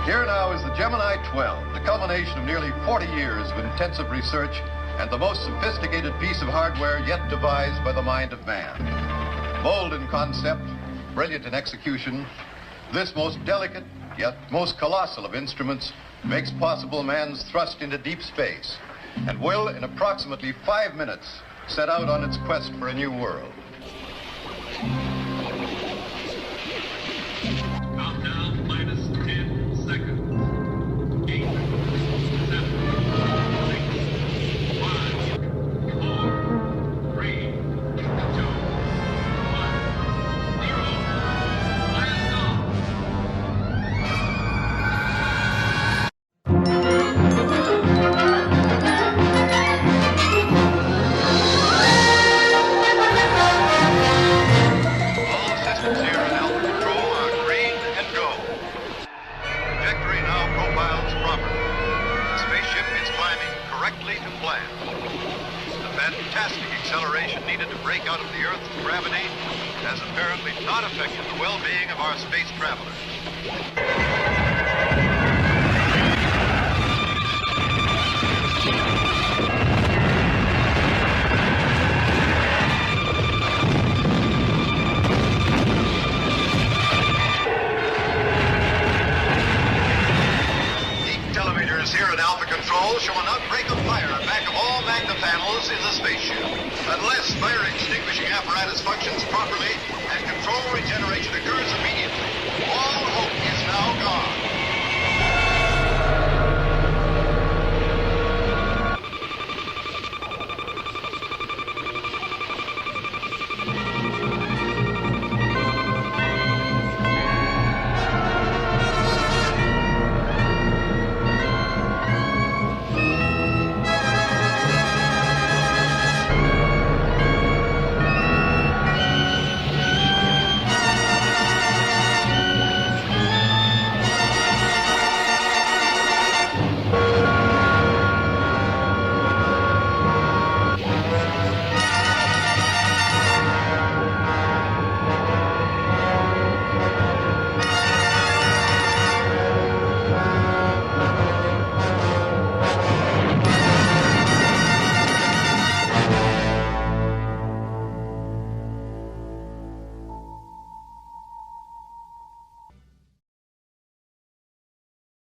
Here now is the Gemini 12, the culmination of nearly 40 years of intensive research and the most sophisticated piece of hardware yet devised by the mind of man. Bold in concept, brilliant in execution, this most delicate yet most colossal of instruments makes possible man's thrust into deep space and will, in approximately 5 minutes, set out on its quest for a new world. Countdown minus 10 seconds. 8, 7, 6, 5, 4, 3, 2, 1, 0. Blast off. All systems here in Alpha Control are green and go. Trajectory now profiles properly. The spaceship is climbing correctly to plan. The fantastic acceleration needed to break out of the Earth's gravity has apparently not affected the well-being of our space travelers. Telemeters here at Alpha Control show an outbreak of fire back of all magna panels in the spaceship. Unless fire extinguishing apparatus functions properly and control regeneration occurs immediately,